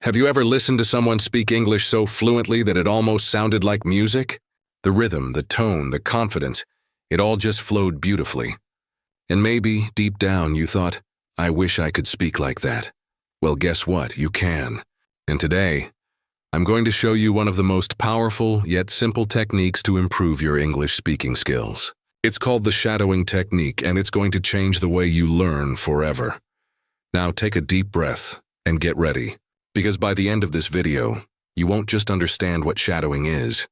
Have you ever listened to someone speak English so fluently that it almost sounded like music? The rhythm, the tone, the confidence, it all just flowed beautifully. And maybe, deep down, you thought, I wish I could speak like that. Well, guess what? You can. And today, I'm going to show you one of the most powerful yet simple techniques to improve your English speaking skills. It's called the shadowing technique, and it's going to change the way you learn forever. Now take a deep breath and get ready, because by the end of this video, you won't just understand what shadowing is.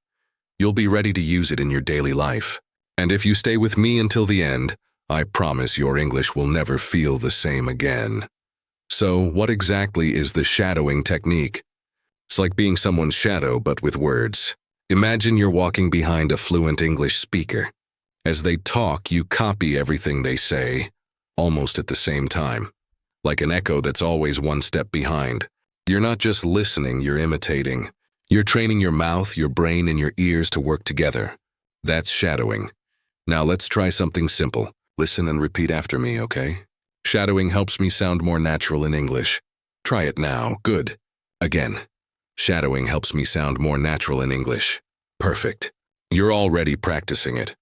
You'll be ready to use it in your daily life. And if you stay with me until the end, I promise your English will never feel the same again. So, what exactly is the shadowing technique? It's like being someone's shadow, but with words. Imagine you're walking behind a fluent English speaker. As they talk, you copy everything they say, almost at the same time. Like an echo that's always one step behind. You're not just listening, you're imitating. You're training your mouth, your brain, and your ears to work together. That's shadowing. Now let's try something simple. Listen and repeat after me, okay? Shadowing helps me sound more natural in English. Try it now. Good. Again. Shadowing helps me sound more natural in English. Perfect. You're already practicing it.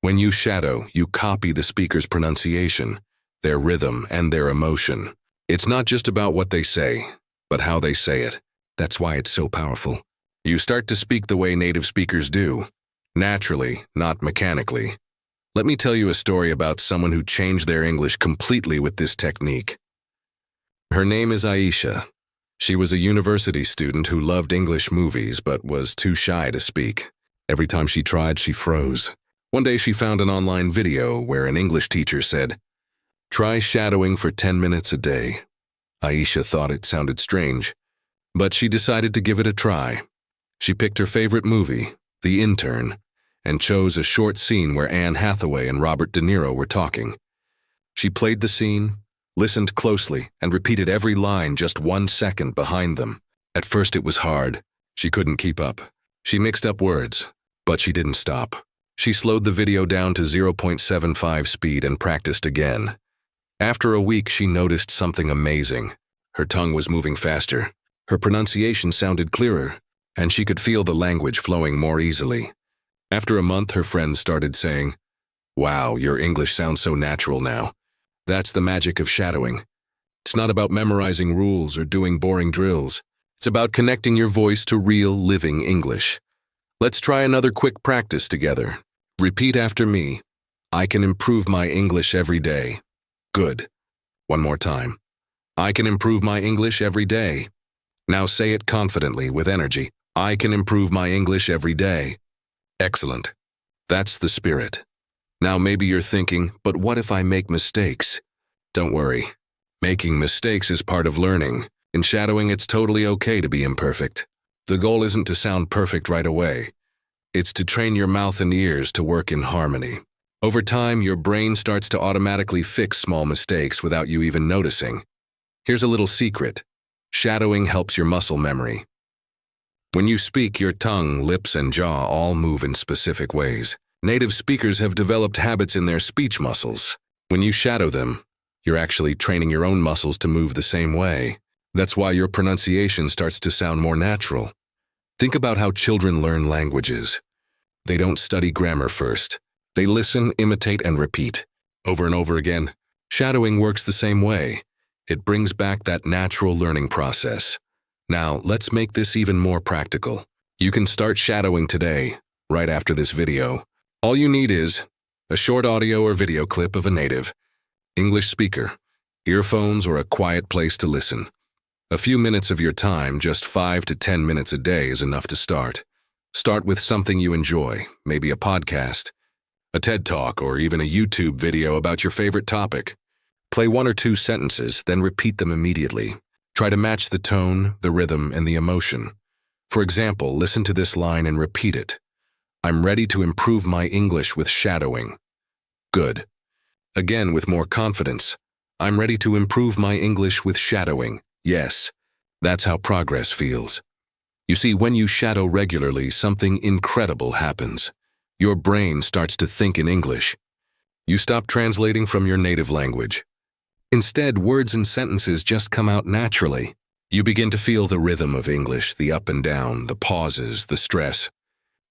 When you shadow, you copy the speaker's pronunciation, their rhythm, and their emotion. It's not just about what they say, but how they say it. That's why it's so powerful. You start to speak the way native speakers do. Naturally, not mechanically. Let me tell you a story about someone who changed their English completely with this technique. Her name is Aisha. She was a university student who loved English movies but was too shy to speak. Every time she tried, she froze. One day she found an online video where an English teacher said, "Try shadowing for 10 minutes a day." Aisha thought it sounded strange, but she decided to give it a try. She picked her favorite movie, The Intern, and chose a short scene where Anne Hathaway and Robert De Niro were talking. She played the scene, listened closely, and repeated every line just 1 second behind them. At first it was hard. She couldn't keep up. She mixed up words, but she didn't stop. She slowed the video down to 0.75 speed and practiced again. After a week, she noticed something amazing. Her tongue was moving faster. Her pronunciation sounded clearer, and she could feel the language flowing more easily. After a month, her friends started saying, "Wow, your English sounds so natural now." That's the magic of shadowing. It's not about memorizing rules or doing boring drills. It's about connecting your voice to real, living English. Let's try another quick practice together. Repeat after me. I can improve my English every day. Good. One more time. I can improve my English every day. Now say it confidently with energy. I can improve my English every day. Excellent. That's the spirit. Now maybe you're thinking, but what if I make mistakes? Don't worry. Making mistakes is part of learning. In shadowing, it's totally okay to be imperfect. The goal isn't to sound perfect right away. It's to train your mouth and ears to work in harmony. Over time, your brain starts to automatically fix small mistakes without you even noticing. Here's a little secret. Shadowing helps your muscle memory. When you speak, your tongue, lips, and jaw all move in specific ways. Native speakers have developed habits in their speech muscles. When you shadow them, you're actually training your own muscles to move the same way. That's why your pronunciation starts to sound more natural. Think about how children learn languages. They don't study grammar first. They listen, imitate, and repeat. Over and over again. Shadowing works the same way. It brings back that natural learning process. Now, let's make this even more practical. You can start shadowing today, right after this video. All you need is a short audio or video clip of a native English speaker, earphones, or a quiet place to listen. A few minutes of your time, just 5 to 10 minutes a day, is enough to start. Start with something you enjoy, maybe a podcast, a TED Talk, or even a YouTube video about your favorite topic. Play 1 or 2 sentences, then repeat them immediately. Try to match the tone, the rhythm, and the emotion. For example, listen to this line and repeat it. I'm ready to improve my English with shadowing. Good. Again, with more confidence. I'm ready to improve my English with shadowing. Yes, that's how progress feels. You see, when you shadow regularly, something incredible happens. Your brain starts to think in English. You stop translating from your native language. Instead, words and sentences just come out naturally. You begin to feel the rhythm of English, the up and down, the pauses, the stress.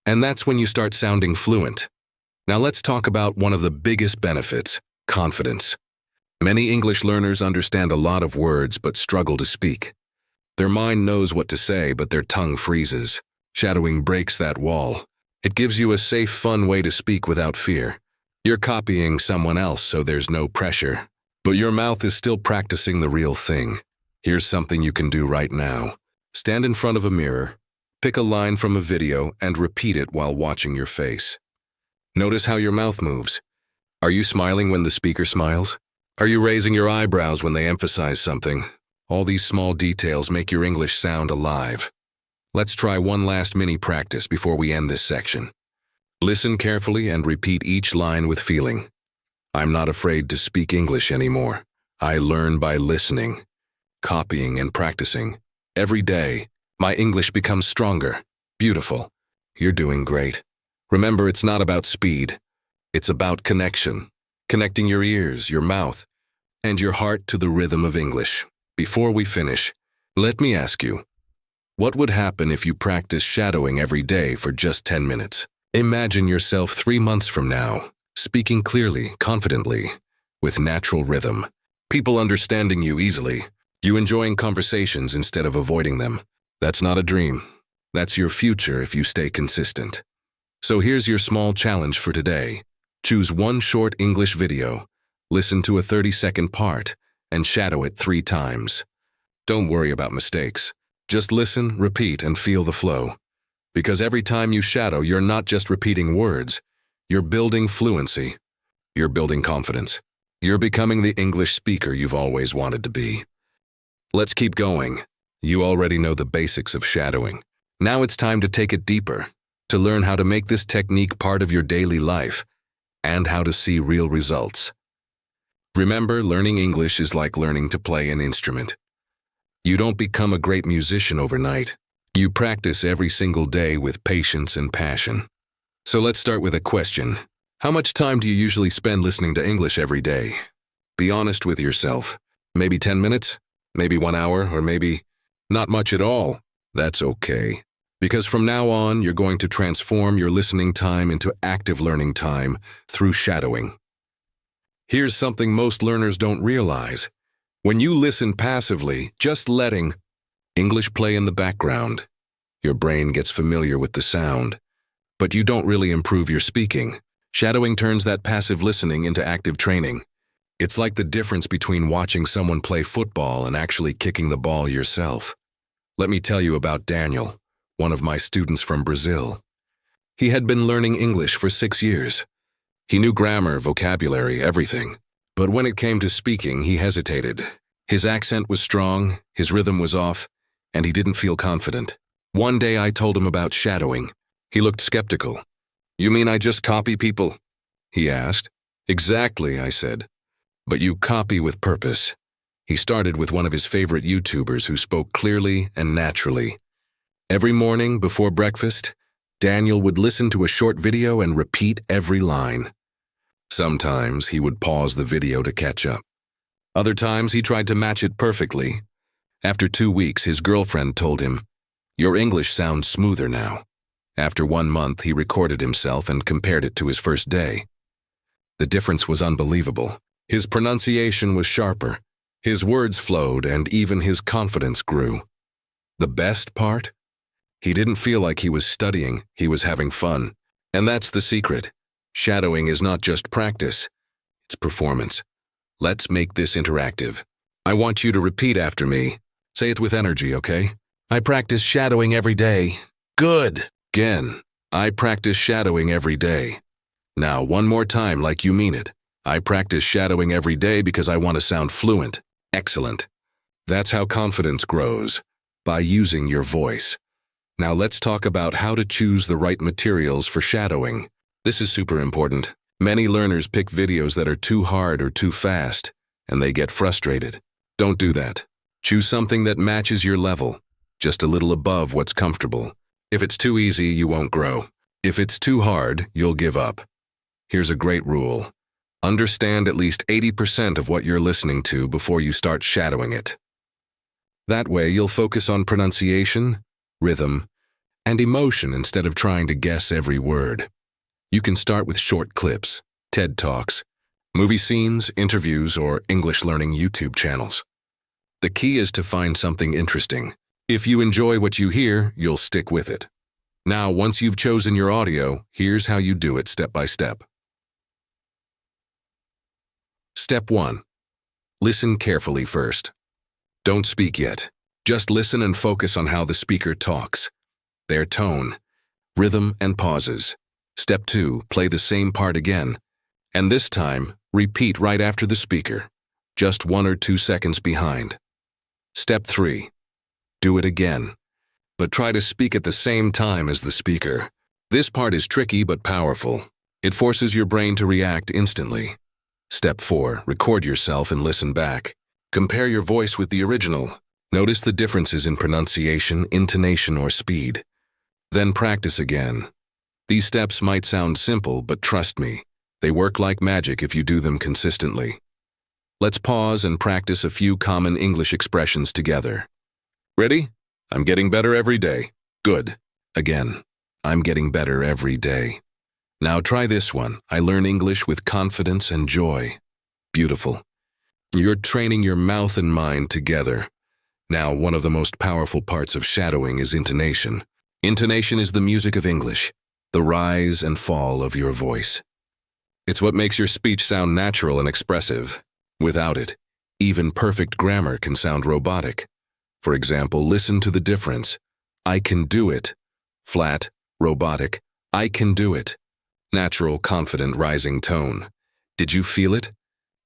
And that's when you start sounding fluent. Now let's talk about one of the biggest benefits, confidence. Many English learners understand a lot of words but struggle to speak. Their mind knows what to say, but their tongue freezes. Shadowing breaks that wall. It gives you a safe, fun way to speak without fear. You're copying someone else, so there's no pressure. But your mouth is still practicing the real thing. Here's something you can do right now. Stand in front of a mirror, pick a line from a video, and repeat it while watching your face. Notice how your mouth moves. Are you smiling when the speaker smiles? Are you raising your eyebrows when they emphasize something? All these small details make your English sound alive. Let's try one last mini practice before we end this section. Listen carefully and repeat each line with feeling. I'm not afraid to speak English anymore. I learn by listening, copying, and practicing. Every day, my English becomes stronger. Beautiful. You're doing great. Remember, it's not about speed. It's about connection. Connecting your ears, your mouth, and your heart to the rhythm of English. Before we finish, let me ask you, what would happen if you practice shadowing every day for just 10 minutes? Imagine yourself 3 months from now, speaking clearly, confidently, with natural rhythm. People understanding you easily. You enjoying conversations instead of avoiding them. That's not a dream. That's your future if you stay consistent. So here's your small challenge for today. Choose one short English video, listen to a 30-second part, and shadow it 3 times. Don't worry about mistakes. Just listen, repeat, and feel the flow. Because every time you shadow, you're not just repeating words. You're building fluency. You're building confidence. You're becoming the English speaker you've always wanted to be. Let's keep going. You already know the basics of shadowing. Now it's time to take it deeper, to learn how to make this technique part of your daily life, and how to see real results. Remember, learning English is like learning to play an instrument. You don't become a great musician overnight. You practice every single day with patience and passion. So let's start with a question. How much time do you usually spend listening to English every day? Be honest with yourself. Maybe 10 minutes? Maybe 1 hour? Or maybe not much at all? That's okay. Because from now on, you're going to transform your listening time into active learning time through shadowing. Here's something most learners don't realize. When you listen passively, just letting English play in the background, your brain gets familiar with the sound. But you don't really improve your speaking. Shadowing turns that passive listening into active training. It's like the difference between watching someone play football and actually kicking the ball yourself. Let me tell you about Daniel, one of my students from Brazil. He had been learning English for 6 years. He knew grammar, vocabulary, everything. But when it came to speaking, he hesitated. His accent was strong, his rhythm was off, and he didn't feel confident. One day I told him about shadowing. He looked skeptical. "You mean I just copy people?" he asked. "Exactly," I said. "But you copy with purpose." He started with one of his favorite YouTubers who spoke clearly and naturally. Every morning before breakfast, Daniel would listen to a short video and repeat every line. Sometimes he would pause the video to catch up. Other times he tried to match it perfectly. After 2 weeks, his girlfriend told him, "Your English sounds smoother now." After 1 month, he recorded himself and compared it to his first day. The difference was unbelievable. His pronunciation was sharper, his words flowed, and even his confidence grew. The best part? He didn't feel like he was studying, he was having fun. And that's the secret. Shadowing is not just practice, it's performance. Let's make this interactive. I want you to repeat after me. Say it with energy, okay? I practice shadowing every day. Good. Again. I practice shadowing every day. Now, one more time like you mean it. I practice shadowing every day because I want to sound fluent. Excellent. That's how confidence grows, by using your voice. Now let's talk about how to choose the right materials for shadowing. This is super important. Many learners pick videos that are too hard or too fast, and they get frustrated. Don't do that. Choose something that matches your level, just a little above what's comfortable. If it's too easy, you won't grow. If it's too hard, you'll give up. Here's a great rule. Understand at least 80% of what you're listening to before you start shadowing it. That way, you'll focus on pronunciation, rhythm, and emotion instead of trying to guess every word. You can start with short clips, TED Talks, movie scenes, interviews, or English learning YouTube channels. The key is to find something interesting. If you enjoy what you hear, you'll stick with it. Now, once you've chosen your audio, here's how you do it step by step. Step 1. Listen carefully first. Don't speak yet. Just listen and focus on how the speaker talks, their tone, rhythm, and pauses. Step 2. Play the same part again, and this time, repeat right after the speaker, just 1 or 2 seconds behind. Step 3. Do it again, but try to speak at the same time as the speaker. This part is tricky but powerful. It forces your brain to react instantly. Step 4. Record yourself and listen back. Compare your voice with the original. Notice the differences in pronunciation, intonation, or speed. Then practice again. These steps might sound simple, but trust me, they work like magic if you do them consistently. Let's pause and practice a few common English expressions together. Ready? I'm getting better every day. Good. Again, I'm getting better every day. Now try this one. I learn English with confidence and joy. Beautiful. You're training your mouth and mind together. Now, one of the most powerful parts of shadowing is intonation. Intonation is the music of English, the rise and fall of your voice. It's what makes your speech sound natural and expressive. Without it, even perfect grammar can sound robotic. For example, listen to the difference. I can do it. Flat, robotic. I can do it. Natural, confident, rising tone. Did you feel it?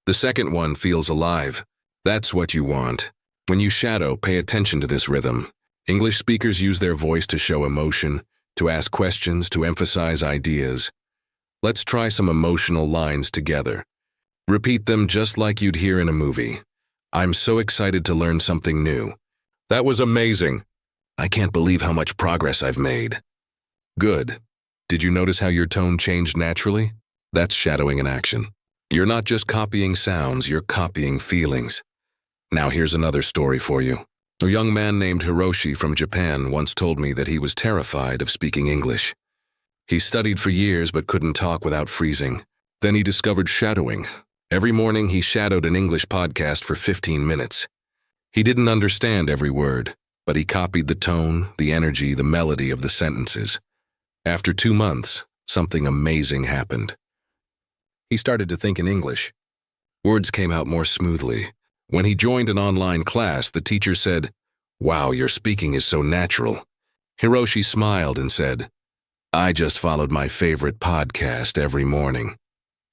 The second one feels alive. That's what you want. When you shadow, pay attention to this rhythm. English speakers use their voice to show emotion, to ask questions, to emphasize ideas. Let's try some emotional lines together. Repeat them just like you'd hear in a movie. I'm so excited to learn something new. That was amazing. I can't believe how much progress I've made. Good. Did you notice how your tone changed naturally? That's shadowing in action. You're not just copying sounds, you're copying feelings. Now here's another story for you. A young man named Hiroshi from Japan once told me that he was terrified of speaking English. He studied for years but couldn't talk without freezing. Then he discovered shadowing. Every morning he shadowed an English podcast for 15 minutes. He didn't understand every word, but he copied the tone, the energy, the melody of the sentences. After 2 months, something amazing happened. He started to think in English. Words came out more smoothly. When he joined an online class, the teacher said, "Wow, your speaking is so natural." Hiroshi smiled and said, "I just followed my favorite podcast every morning."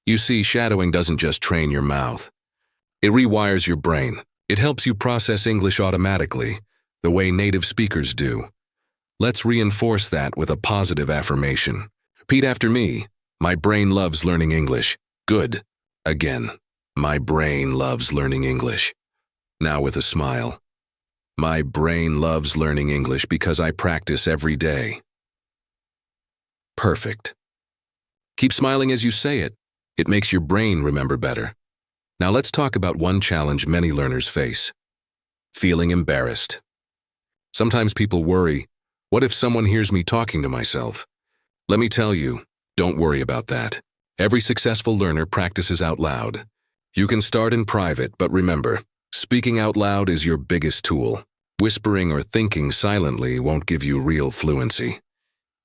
You see, shadowing doesn't just train your mouth. It rewires your brain. It helps you process English automatically, the way native speakers do. Let's reinforce that with a positive affirmation. Repeat after me. My brain loves learning English. Good. Again. My brain loves learning English. Now with a smile. My brain loves learning English because I practice every day. Perfect. Keep smiling as you say it. It makes your brain remember better. Now let's talk about one challenge many learners face. Feeling embarrassed. Sometimes people worry, what if someone hears me talking to myself? Let me tell you, don't worry about that. Every successful learner practices out loud. You can start in private, but remember, speaking out loud is your biggest tool. Whispering or thinking silently won't give you real fluency.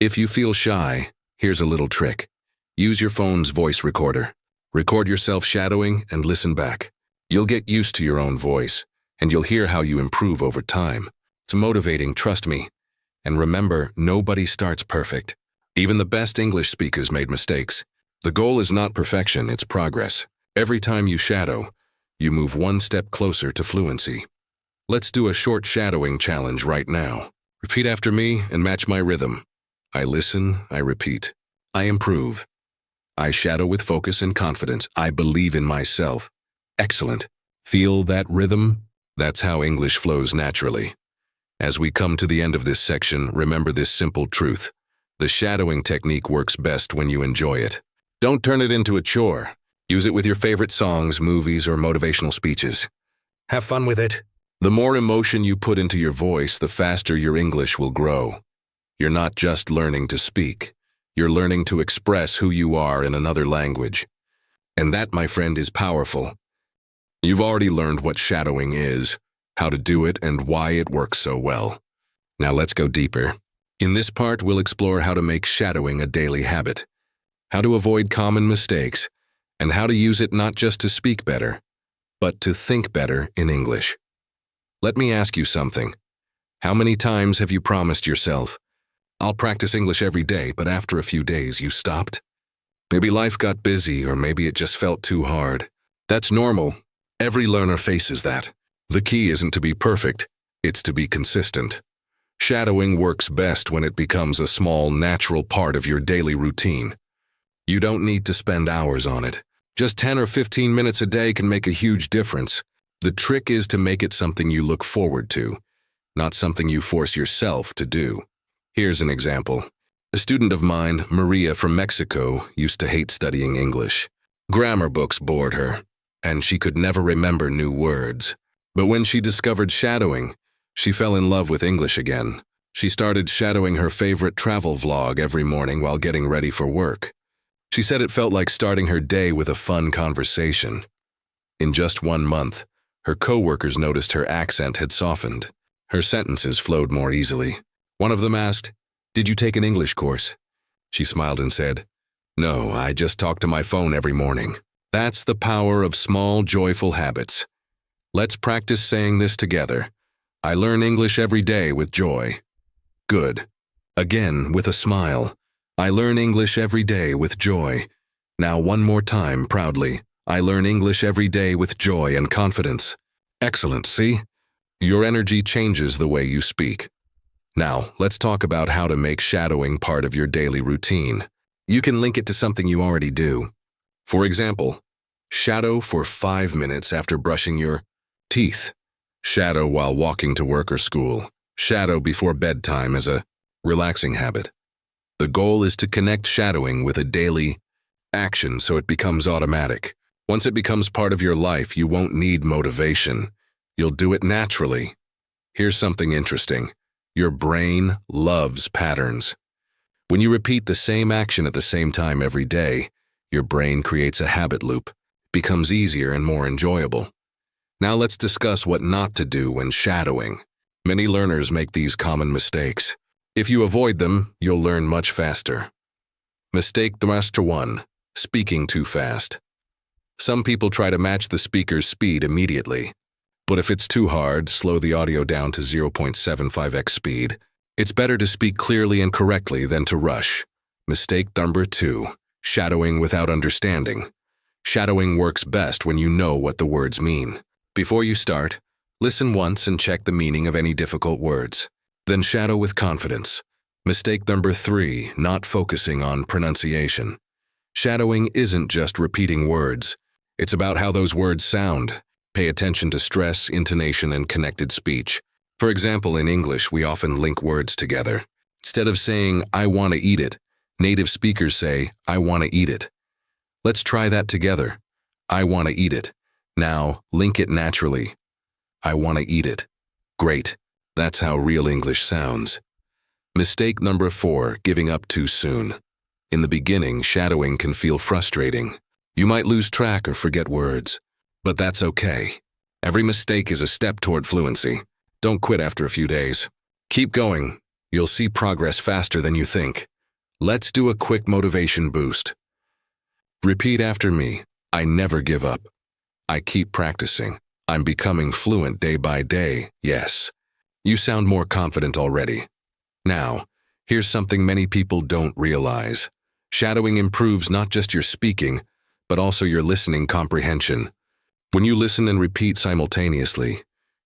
If you feel shy, here's a little trick. Use your phone's voice recorder. Record yourself shadowing and listen back. You'll get used to your own voice, and you'll hear how you improve over time. It's motivating, trust me. And remember, nobody starts perfect. Even the best English speakers made mistakes. The goal is not perfection, it's progress. Every time you shadow, you move one step closer to fluency. Let's do a short shadowing challenge right now. Repeat after me and match my rhythm. I listen, I repeat. I improve. I shadow with focus and confidence. I believe in myself. Excellent. Feel that rhythm? That's how English flows naturally. As we come to the end of this section, remember this simple truth. The shadowing technique works best when you enjoy it. Don't turn it into a chore. Use it with your favorite songs, movies, or motivational speeches. Have fun with it. The more emotion you put into your voice, the faster your English will grow. You're not just learning to speak. You're learning to express who you are in another language. And that, my friend, is powerful. You've already learned what shadowing is, how to do it, and why it works so well. Now let's go deeper. In this part, we'll explore how to make shadowing a daily habit, how to avoid common mistakes, and how to use it not just to speak better, but to think better in English. Let me ask you something. How many times have you promised yourself, "I'll practice English every day," but after a few days you stopped? Maybe life got busy, or maybe it just felt too hard. That's normal. Every learner faces that. The key isn't to be perfect, it's to be consistent. Shadowing works best when it becomes a small, natural part of your daily routine. You don't need to spend hours on it. Just 10 or 15 minutes a day can make a huge difference. The trick is to make it something you look forward to, not something you force yourself to do. Here's an example. A student of mine, Maria from Mexico, used to hate studying English. Grammar books bored her, and she could never remember new words. But when she discovered shadowing, she fell in love with English again. She started shadowing her favorite travel vlog every morning while getting ready for work. She said it felt like starting her day with a fun conversation. In just 1 month, her coworkers noticed her accent had softened. Her sentences flowed more easily. One of them asked, "Did you take an English course?" She smiled and said, "No, I just talk to my phone every morning." That's the power of small, joyful habits. Let's practice saying this together. I learn English every day with joy. Good. Again, with a smile. I learn English every day with joy. Now one more time, proudly. I learn English every day with joy and confidence. Excellent, see? Your energy changes the way you speak. Now, let's talk about how to make shadowing part of your daily routine. You can link it to something you already do. For example, shadow for 5 minutes after brushing your teeth. Shadow while walking to work or school. Shadow before bedtime as a relaxing habit. The goal is to connect shadowing with a daily action so it becomes automatic. Once it becomes part of your life, you won't need motivation. You'll do it naturally. Here's something interesting. Your brain loves patterns. When you repeat the same action at the same time every day, your brain creates a habit loop. It becomes easier and more enjoyable. Now let's discuss what not to do when shadowing. Many learners make these common mistakes. If you avoid them, you'll learn much faster. Mistake number 1, speaking too fast. Some people try to match the speaker's speed immediately. But if it's too hard, slow the audio down to 0.75x speed. It's better to speak clearly and correctly than to rush. Mistake number 2, shadowing without understanding. Shadowing works best when you know what the words mean. Before you start, listen once and check the meaning of any difficult words. Then shadow with confidence. Mistake number 3, not focusing on pronunciation. Shadowing isn't just repeating words. It's about how those words sound. Pay attention to stress, intonation, and connected speech. For example, in English, we often link words together. Instead of saying, "I want to eat it," native speakers say, "I want to eat it." Let's try that together. I want to eat it. Now, link it naturally. I want to eat it. Great. That's how real English sounds. Mistake number 4, giving up too soon. In the beginning, shadowing can feel frustrating. You might lose track or forget words. But that's okay. Every mistake is a step toward fluency. Don't quit after a few days. Keep going. You'll see progress faster than you think. Let's do a quick motivation boost. Repeat after me. I never give up. I keep practicing. I'm becoming fluent day by day. Yes. You sound more confident already. Now, here's something many people don't realize. Shadowing improves not just your speaking, but also your listening comprehension. When you listen and repeat simultaneously,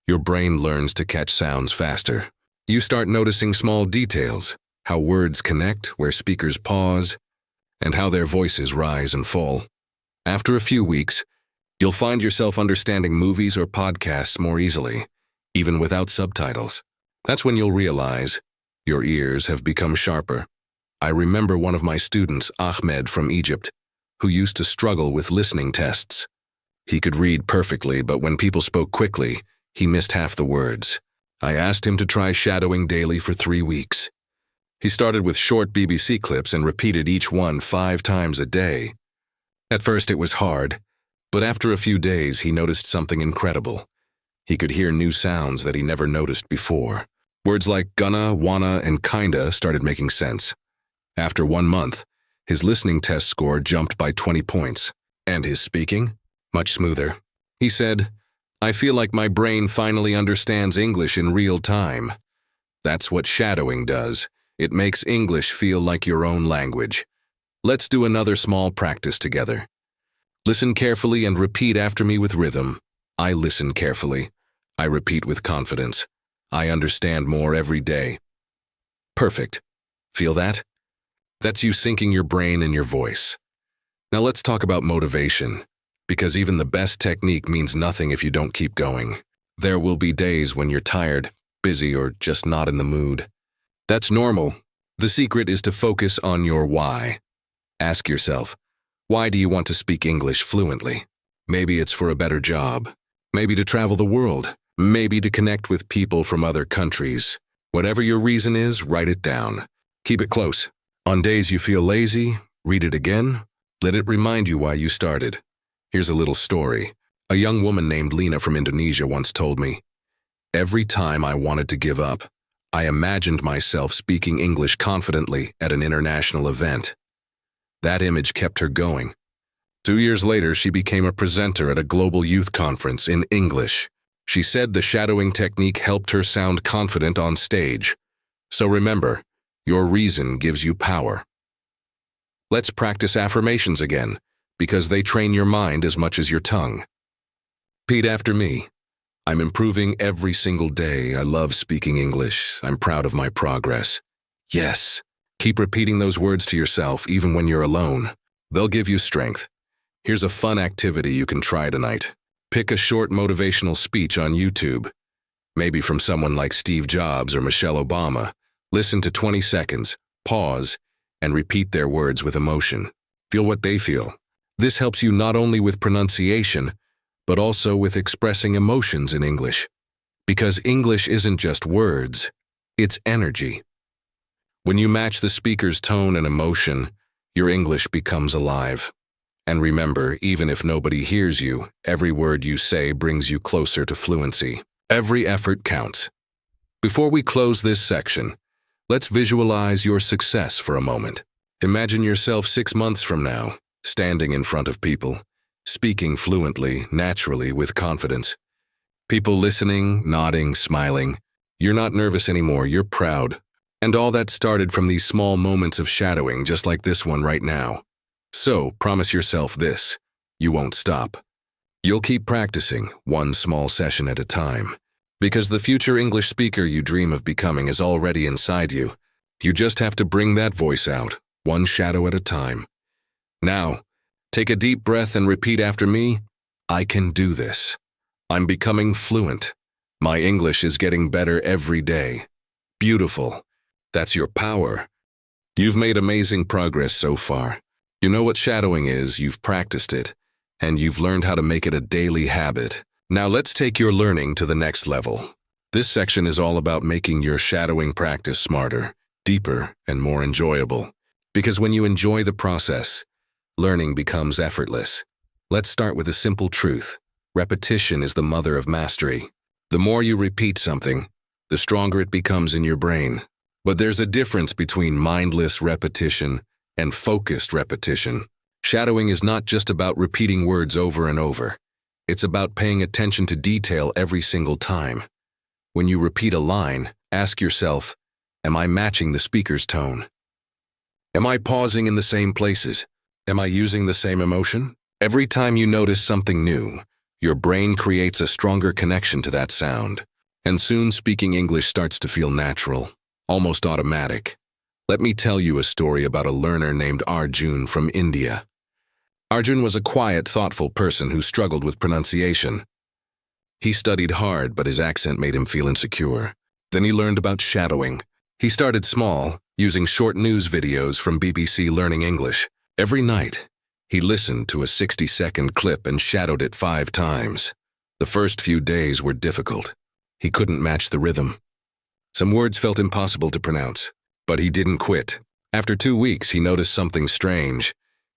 your brain learns to catch sounds faster. You start noticing small details, how words connect, where speakers pause, and how their voices rise and fall. After a few weeks, you'll find yourself understanding movies or podcasts more easily, even without subtitles. That's when you'll realize your ears have become sharper. I remember one of my students, Ahmed from Egypt, who used to struggle with listening tests. He could read perfectly, but when people spoke quickly, He missed half the words. I asked him to try shadowing daily for 3 weeks. He started with short BBC clips and repeated each one 5 times a day. At first it was hard, but after a few days he noticed something incredible. He could hear new sounds that he never noticed before. Words like gonna, wanna, and kinda started making sense. After 1 month, his listening test score jumped by 20 points. And his speaking? Much smoother. He said, "I feel like my brain finally understands English in real time." That's what shadowing does. It makes English feel like your own language. Let's do another small practice together. Listen carefully and repeat after me with rhythm. I listen carefully. I repeat with confidence. I understand more every day. Perfect. Feel that? That's you syncing your brain and your voice. Now let's talk about motivation, because even the best technique means nothing if you don't keep going. There will be days when you're tired, busy, or just not in the mood. That's normal. The secret is to focus on your why. Ask yourself, why do you want to speak English fluently? Maybe it's for a better job. Maybe to travel the world. Maybe to connect with people from other countries. Whatever your reason is, write it down. Keep it close. On days you feel lazy, read it again. Let it remind you why you started. Here's a little story. A young woman named Lena from Indonesia once told me, "Every time I wanted to give up, I imagined myself speaking English confidently at an international event. That image kept her going. 2 years later, she became a presenter at a global youth conference in English. She said the shadowing technique helped her sound confident on stage. So remember, your reason gives you power." Let's practice affirmations again, because they train your mind as much as your tongue. Repeat after me. I'm improving every single day. I love speaking English. I'm proud of my progress. Yes. Keep repeating those words to yourself even when you're alone. They'll give you strength. Here's a fun activity you can try tonight. Pick a short motivational speech on YouTube. Maybe from someone like Steve Jobs or Michelle Obama. Listen to 20 seconds, pause, and repeat their words with emotion. Feel what they feel. This helps you not only with pronunciation, but also with expressing emotions in English. Because English isn't just words, it's energy. When you match the speaker's tone and emotion, your English becomes alive. And remember, even if nobody hears you, every word you say brings you closer to fluency. Every effort counts. Before we close this section, let's visualize your success for a moment. Imagine yourself 6 months from now, standing in front of people, speaking fluently, naturally, with confidence. People listening, nodding, smiling. You're not nervous anymore, you're proud. And all that started from these small moments of shadowing, just like this one right now. So, promise yourself this: you won't stop. You'll keep practicing, one small session at a time. Because the future English speaker you dream of becoming is already inside you. You just have to bring that voice out, one shadow at a time. Now, take a deep breath and repeat after me. I can do this. I'm becoming fluent. My English is getting better every day. Beautiful. That's your power. You've made amazing progress so far. You know what shadowing is, you've practiced it, and you've learned how to make it a daily habit. Now let's take your learning to the next level. This section is all about making your shadowing practice smarter, deeper, and more enjoyable. Because when you enjoy the process, learning becomes effortless. Let's start with a simple truth. Repetition is the mother of mastery. The more you repeat something, the stronger it becomes in your brain. But there's a difference between mindless repetition and focused repetition. Shadowing is not just about repeating words over and over. It's about paying attention to detail every single time. When you repeat a line, ask yourself, am I matching the speaker's tone? Am I pausing in the same places? Am I using the same emotion? Every time you notice something new, your brain creates a stronger connection to that sound. And soon speaking English starts to feel natural, almost automatic. Let me tell you a story about a learner named Arjun from India. Arjun was a quiet, thoughtful person who struggled with pronunciation. He studied hard, but his accent made him feel insecure. Then he learned about shadowing. He started small, using short news videos from BBC Learning English. Every night, he listened to a 60-second clip and shadowed it 5 times. The first few days were difficult. He couldn't match the rhythm. Some words felt impossible to pronounce, but he didn't quit. After 2 weeks, he noticed something strange.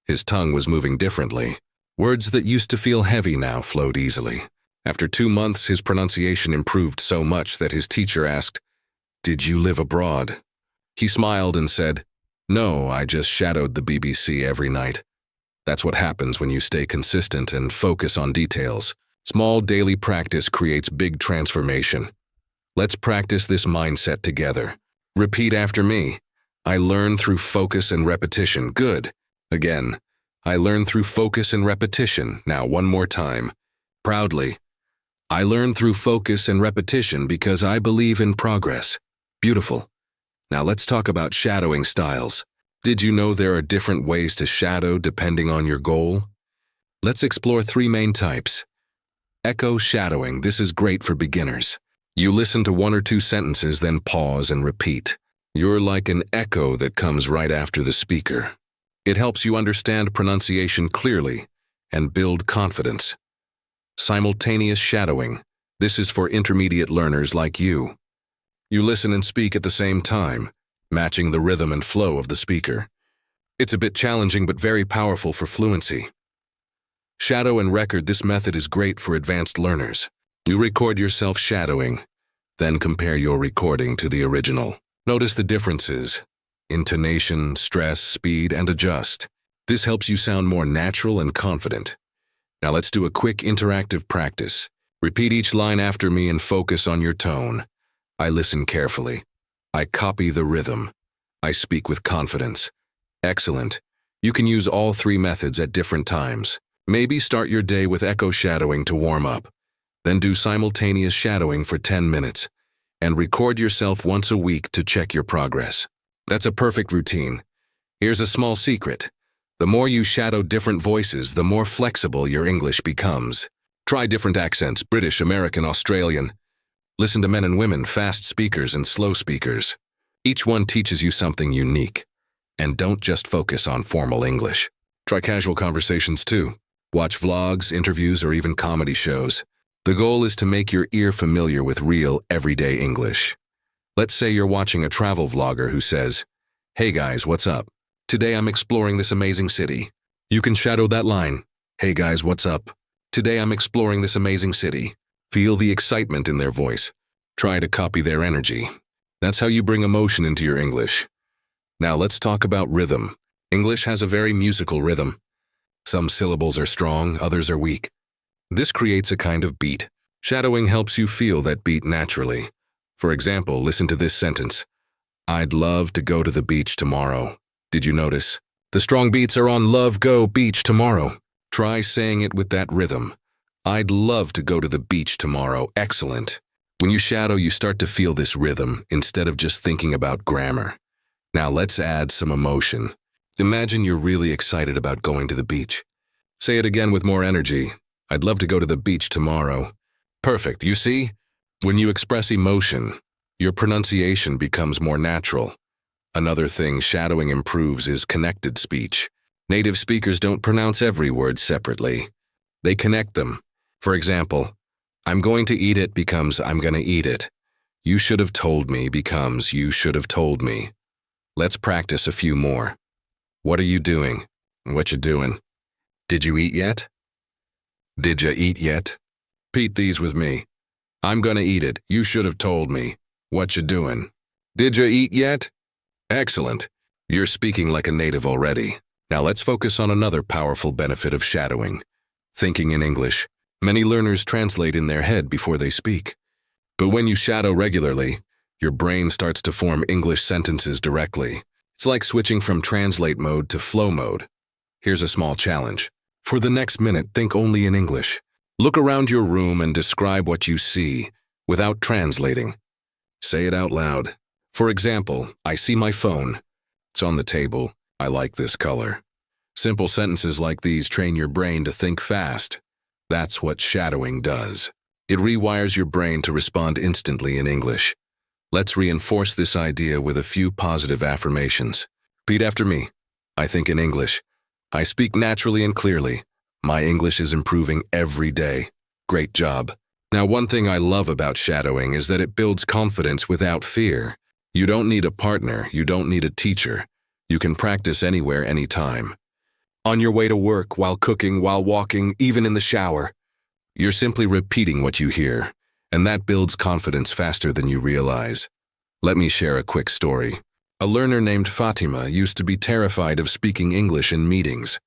His tongue was moving differently. Words that used to feel heavy now flowed easily. After 2 months, his pronunciation improved so much that his teacher asked, "Did you live abroad?" He smiled and said, "No, I just shadowed the BBC every night." That's what happens when you stay consistent and focus on details. Small daily practice creates big transformation. Let's practice this mindset together. Repeat after me. I learn through focus and repetition. Good. Again. I learn through focus and repetition. Now one more time. Proudly. I learn through focus and repetition because I believe in progress. Beautiful. Now let's talk about shadowing styles. Did you know there are different ways to shadow depending on your goal? Let's explore 3 main types. Echo shadowing. This is great for beginners. You listen to 1 or 2 sentences, then pause and repeat. You're like an echo that comes right after the speaker. It helps you understand pronunciation clearly and build confidence. Simultaneous shadowing. This is for intermediate learners like you. You listen and speak at the same time, matching the rhythm and flow of the speaker. It's a bit challenging but very powerful for fluency. Shadow and record. This method is great for advanced learners. You record yourself shadowing, then compare your recording to the original. Notice the differences: intonation, stress, speed, and adjust. This helps you sound more natural and confident. Now let's do a quick interactive practice. Repeat each line after me and focus on your tone. I listen carefully. I copy the rhythm. I speak with confidence. Excellent. You can use all 3 methods at different times. Maybe start your day with echo shadowing to warm up. Then do simultaneous shadowing for 10 minutes. And record yourself once a week to check your progress. That's a perfect routine. Here's a small secret. The more you shadow different voices, the more flexible your English becomes. Try different accents: British, American, Australian. Listen to men and women, fast speakers and slow speakers. Each one teaches you something unique. And don't just focus on formal English. Try casual conversations too. Watch vlogs, interviews, or even comedy shows. The goal is to make your ear familiar with real, everyday English. Let's say you're watching a travel vlogger who says, "Hey guys, what's up? Today I'm exploring this amazing city." You can shadow that line. "Hey guys, what's up? Today I'm exploring this amazing city." Feel the excitement in their voice. Try to copy their energy. That's how you bring emotion into your English. Now let's talk about rhythm. English has a very musical rhythm. Some syllables are strong, others are weak. This creates a kind of beat. Shadowing helps you feel that beat naturally. For example, listen to this sentence. I'd love to go to the beach tomorrow. Did you notice? The strong beats are on love, go, beach tomorrow. Try saying it with that rhythm. I'd love to go to the beach tomorrow. Excellent. When you shadow, you start to feel this rhythm instead of just thinking about grammar. Now let's add some emotion. Imagine you're really excited about going to the beach. Say it again with more energy. I'd love to go to the beach tomorrow. Perfect. You see? When you express emotion, your pronunciation becomes more natural. Another thing shadowing improves is connected speech. Native speakers don't pronounce every word separately. They connect them. For example, I'm going to eat it becomes I'm gonna eat it. You should have told me becomes you should have told me. Let's practice a few more. What are you doing? What you doing? Did you eat yet? Did ya eat yet? Repeat these with me. I'm gonna eat it. You should have told me. What you doing? Did ya eat yet? Excellent. You're speaking like a native already. Now let's focus on another powerful benefit of shadowing. Thinking in English. Many learners translate in their head before they speak. But when you shadow regularly, your brain starts to form English sentences directly. It's like switching from translate mode to flow mode. Here's a small challenge. For the next minute, think only in English. Look around your room and describe what you see without translating. Say it out loud. For example, I see my phone. It's on the table. I like this color. Simple sentences like these train your brain to think fast. That's what shadowing does. It rewires your brain to respond instantly in English. Let's reinforce this idea with a few positive affirmations. Repeat after me. I think in English. I speak naturally and clearly. My English is improving every day. Great job. Now, one thing I love about shadowing is that it builds confidence without fear. You don't need a partner, you don't need a teacher. You can practice anywhere, anytime. On your way to work, while cooking, while walking, even in the shower. You're simply repeating what you hear, and that builds confidence faster than you realize. Let me share a quick story. A learner named Fatima used to be terrified of speaking English in meetings.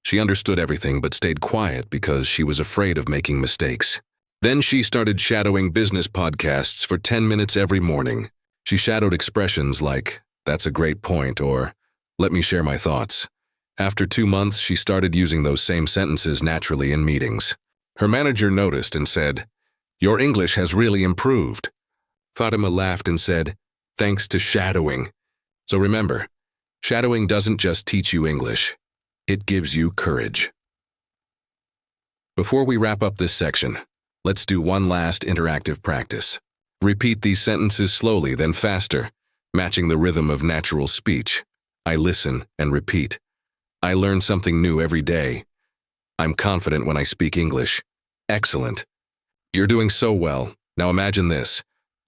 She understood everything but stayed quiet because she was afraid of making mistakes. Then she started shadowing business podcasts for 10 minutes every morning. She shadowed expressions like, "That's a great point," or "Let me share my thoughts." After 2 months, she started using those same sentences naturally in meetings. Her manager noticed and said, "Your English has really improved." Fatima laughed and said, "Thanks to shadowing." So remember, shadowing doesn't just teach you English, it gives you courage. Before we wrap up this section, let's do one last interactive practice. Repeat these sentences slowly, then faster, matching the rhythm of natural speech. I listen and repeat. I learn something new every day. I'm confident when I speak English. Excellent. You're doing so well. Now imagine this.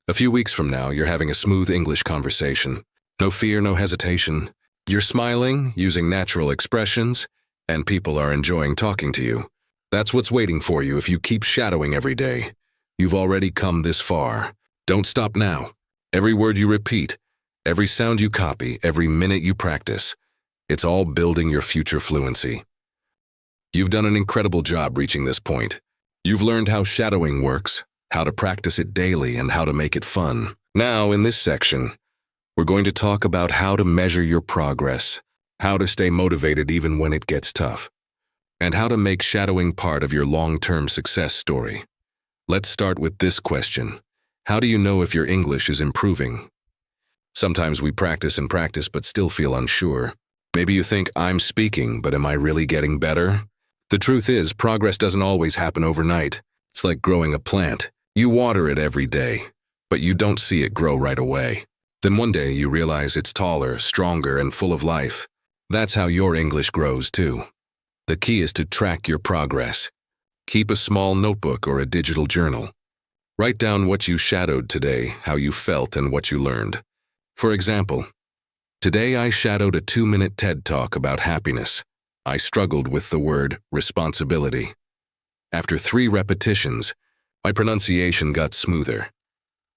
A few weeks from now, you're having a smooth English conversation. No fear, no hesitation. You're smiling, using natural expressions, and people are enjoying talking to you. That's what's waiting for you if you keep shadowing every day. You've already come this far. Don't stop now. Every word you repeat, every sound you copy, every minute you practice, it's all building your future fluency. You've done an incredible job reaching this point. You've learned how shadowing works, how to practice it daily, and how to make it fun. Now, in this section, we're going to talk about how to measure your progress, how to stay motivated even when it gets tough, and how to make shadowing part of your long-term success story. Let's start with this question. How do you know if your English is improving? Sometimes we practice and practice but still feel unsure. Maybe you think, I'm speaking, but am I really getting better? The truth is, progress doesn't always happen overnight. It's like growing a plant. You water it every day, but you don't see it grow right away. Then one day you realize it's taller, stronger, and full of life. That's how your English grows too. The key is to track your progress. Keep a small notebook or a digital journal. Write down what you shadowed today, how you felt, and what you learned. For example, today I shadowed a 2-minute TED Talk about happiness. I struggled with the word responsibility. After 3 repetitions, my pronunciation got smoother.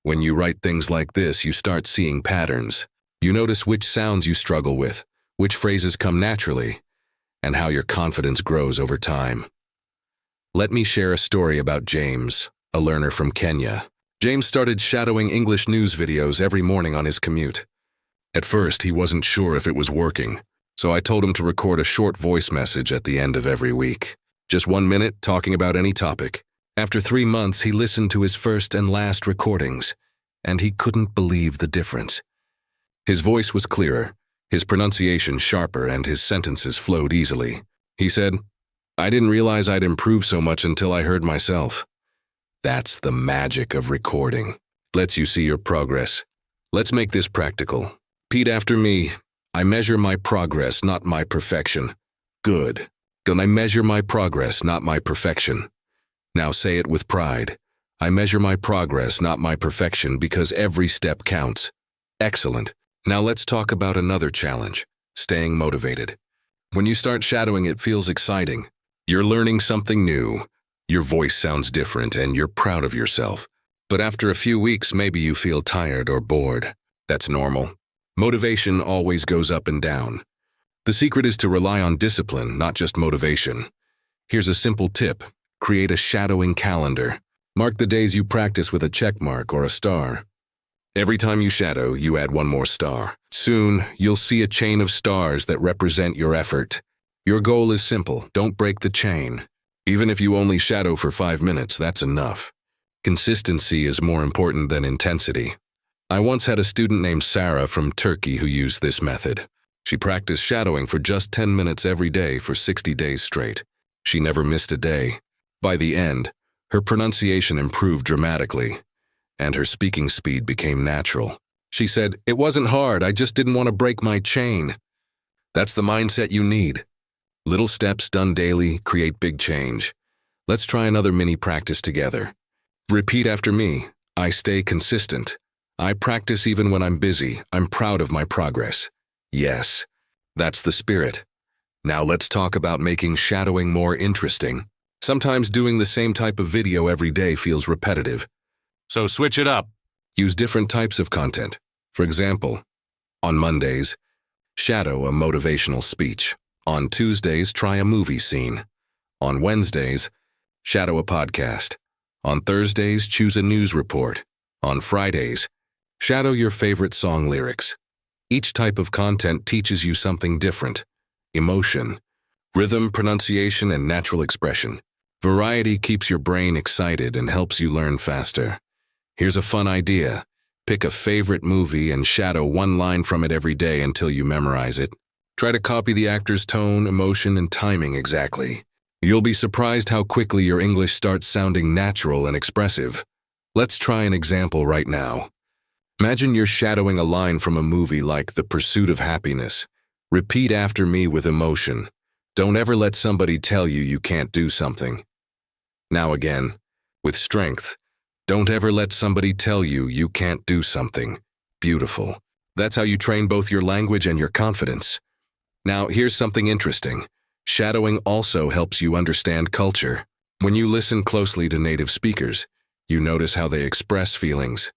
When you write things like this, you start seeing patterns. You notice which sounds you struggle with, which phrases come naturally, and how your confidence grows over time. Let me share a story about James, a learner from Kenya. James started shadowing English news videos every morning on his commute. At first, he wasn't sure if it was working, so I told him to record a short voice message at the end of every week. Just 1 minute, talking about any topic. After 3 months, he listened to his first and last recordings, and he couldn't believe the difference. His voice was clearer, his pronunciation sharper, and his sentences flowed easily. He said, "I didn't realize I'd improved so much until I heard myself." That's the magic of recording. Lets you see your progress. Let's make this practical. Repeat after me. I measure my progress, not my perfection. Good. Then I measure my progress, not my perfection. Now say it with pride. I measure my progress, not my perfection, because every step counts. Excellent. Now let's talk about another challenge, staying motivated. When you start shadowing, it feels exciting. You're learning something new. Your voice sounds different, and you're proud of yourself. But after a few weeks, maybe you feel tired or bored. That's normal. Motivation always goes up and down. The secret is to rely on discipline, not just motivation. Here's a simple tip. Create a shadowing calendar. Mark the days you practice with a check mark or a star. Every time you shadow, you add 1 more star. Soon, you'll see a chain of stars that represent your effort. Your goal is simple. Don't break the chain. Even if you only shadow for 5 minutes, that's enough. Consistency is more important than intensity. I once had a student named Sarah from Turkey who used this method. She practiced shadowing for just 10 minutes every day for 60 days straight. She never missed a day. By the end, her pronunciation improved dramatically, and her speaking speed became natural. She said, "It wasn't hard, I just didn't want to break my chain." That's the mindset you need. Little steps done daily create big change. Let's try another mini practice together. Repeat after me. I stay consistent. I practice even when I'm busy. I'm proud of my progress. Yes, that's the spirit. Now let's talk about making shadowing more interesting. Sometimes doing the same type of video every day feels repetitive. So switch it up. Use different types of content. For example, on Mondays, shadow a motivational speech. On Tuesdays, try a movie scene. On Wednesdays, shadow a podcast. On Thursdays, choose a news report. On Fridays, shadow your favorite song lyrics. Each type of content teaches you something different. Emotion, rhythm, pronunciation, and natural expression. Variety keeps your brain excited and helps you learn faster. Here's a fun idea. Pick a favorite movie and shadow one line from it every day until you memorize it. Try to copy the actor's tone, emotion, and timing exactly. You'll be surprised how quickly your English starts sounding natural and expressive. Let's try an example right now. Imagine you're shadowing a line from a movie like The Pursuit of Happiness. Repeat after me with emotion. Don't ever let somebody tell you you can't do something. Now again, with strength. Don't ever let somebody tell you you can't do something. Beautiful. That's how you train both your language and your confidence. Now, here's something interesting. Shadowing also helps you understand culture. When you listen closely to native speakers, you notice how they express feelings,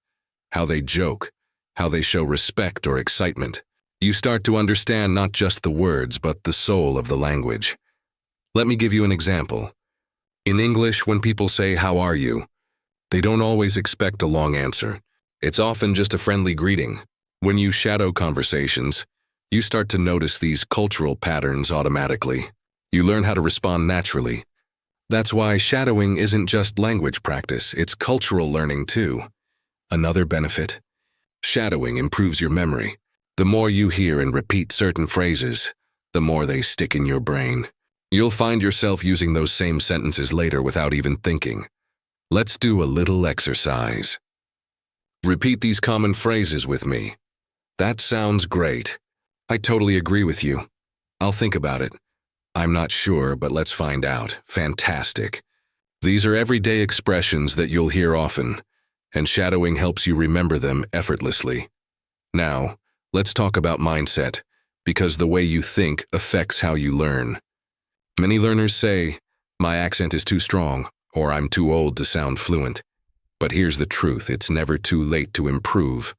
how they joke, how they show respect or excitement. You start to understand not just the words, but the soul of the language. Let me give you an example. In English, when people say, "How are you?" they don't always expect a long answer. It's often just a friendly greeting. When you shadow conversations, you start to notice these cultural patterns automatically. You learn how to respond naturally. That's why shadowing isn't just language practice, it's cultural learning too. Another benefit: shadowing improves your memory. The more you hear and repeat certain phrases, the more they stick in your brain. You'll find yourself using those same sentences later without even thinking. Let's do a little exercise. Repeat these common phrases with me. That sounds great. I totally agree with you. I'll think about it. I'm not sure, but let's find out. Fantastic. These are everyday expressions that you'll hear often, and shadowing helps you remember them effortlessly. Now, let's talk about mindset, because the way you think affects how you learn. Many learners say, "My accent is too strong," or "I'm too old to sound fluent." But here's the truth: it's never too late to improve.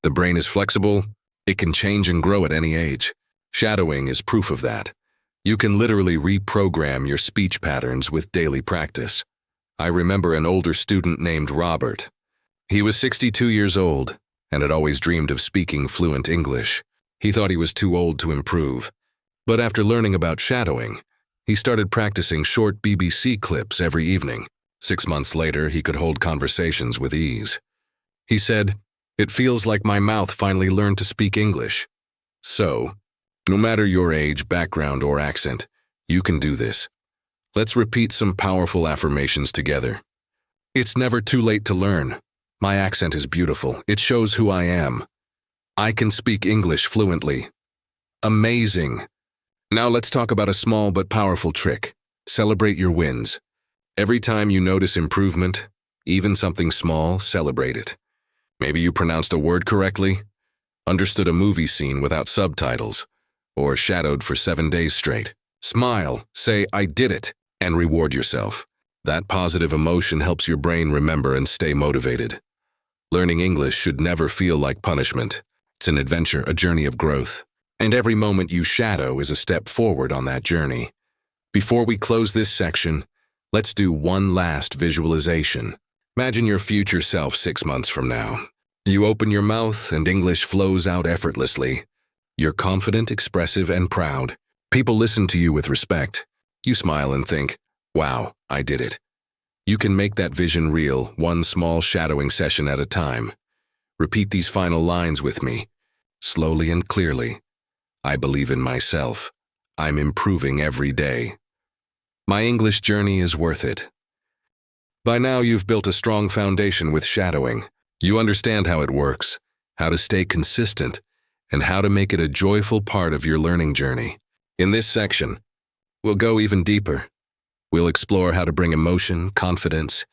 The brain is flexible. It can change and grow at any age. Shadowing is proof of that. You can literally reprogram your speech patterns with daily practice. I remember an older student named Robert. He was 62 years old and had always dreamed of speaking fluent English. He thought he was too old to improve. But after learning about shadowing, he started practicing short BBC clips every evening. 6 months later, he could hold conversations with ease. He said, "It feels like my mouth finally learned to speak English." So, no matter your age, background, or accent, you can do this. Let's repeat some powerful affirmations together. It's never too late to learn. My accent is beautiful. It shows who I am. I can speak English fluently. Amazing. Now let's talk about a small but powerful trick. Celebrate your wins. Every time you notice improvement, even something small, celebrate it. Maybe you pronounced a word correctly, understood a movie scene without subtitles, or shadowed for 7 days straight. Smile, say, "I did it," and reward yourself. That positive emotion helps your brain remember and stay motivated. Learning English should never feel like punishment. It's an adventure, a journey of growth. And every moment you shadow is a step forward on that journey. Before we close this section, let's do one last visualization. Imagine your future self 6 months from now. You open your mouth and English flows out effortlessly. You're confident, expressive, and proud. People listen to you with respect. You smile and think, "Wow, I did it." You can make that vision real, one small shadowing session at a time. Repeat these final lines with me, slowly and clearly. I believe in myself. I'm improving every day. My English journey is worth it. By now, you've built a strong foundation with shadowing. You understand how it works, how to stay consistent, and how to make it a joyful part of your learning journey. In this section, we'll go even deeper. We'll explore how to bring emotion, confidence,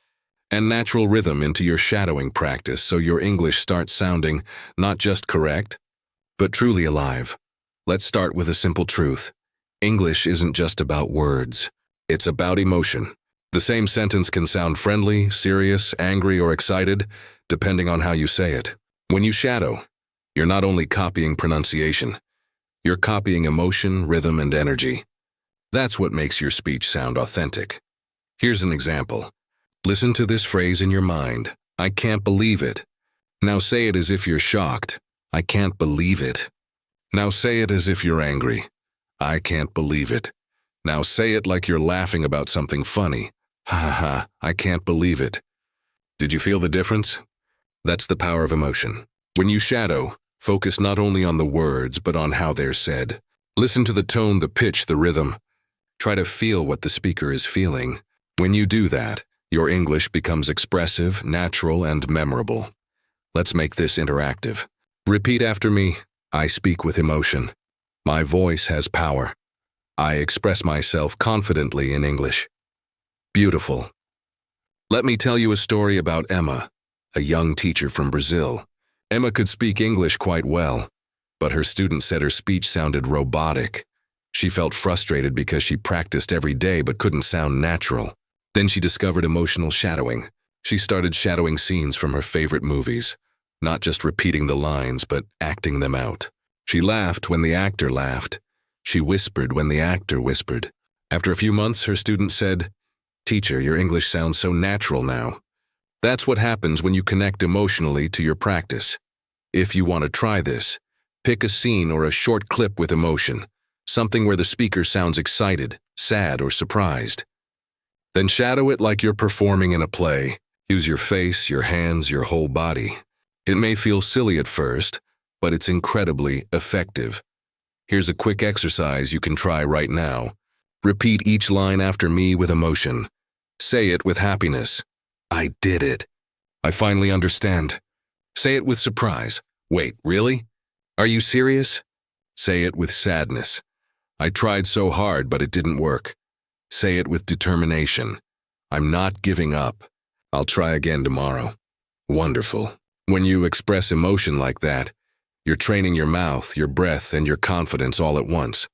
and natural rhythm into your shadowing practice so your English starts sounding not just correct, but truly alive. Let's start with a simple truth. English isn't just about words. It's about emotion. The same sentence can sound friendly, serious, angry, or excited, depending on how you say it. When you shadow, you're not only copying pronunciation, you're copying emotion, rhythm, and energy. That's what makes your speech sound authentic. Here's an example. Listen to this phrase in your mind. I can't believe it. Now say it as if you're shocked. I can't believe it. Now say it as if you're angry. I can't believe it. Now say it like you're laughing about something funny. Ha ha ha, I can't believe it. Did you feel the difference? That's the power of emotion. When you shadow, focus not only on the words, but on how they're said. Listen to the tone, the pitch, the rhythm. Try to feel what the speaker is feeling. When you do that, your English becomes expressive, natural, and memorable. Let's make this interactive. Repeat after me. I speak with emotion. My voice has power. I express myself confidently in English. Beautiful. Let me tell you a story about Emma, a young teacher from Brazil. Emma could speak English quite well, but her students said her speech sounded robotic. She felt frustrated because she practiced every day but couldn't sound natural. Then she discovered emotional shadowing. She started shadowing scenes from her favorite movies, not just repeating the lines, but acting them out. She laughed when the actor laughed. She whispered when the actor whispered. After a few months, her students said, "Teacher, your English sounds so natural now." That's what happens when you connect emotionally to your practice. If you want to try this, pick a scene or a short clip with emotion, something where the speaker sounds excited, sad, or surprised. Then shadow it like you're performing in a play. Use your face, your hands, your whole body. It may feel silly at first, but it's incredibly effective. Here's a quick exercise you can try right now. Repeat each line after me with emotion. Say it with happiness. I did it. I finally understand. Say it with surprise. Wait, really? Are you serious? Say it with sadness. I tried so hard, but it didn't work. Say it with determination. I'm not giving up. I'll try again tomorrow. Wonderful. When you express emotion like that, you're training your mouth, your breath, and your confidence all at once.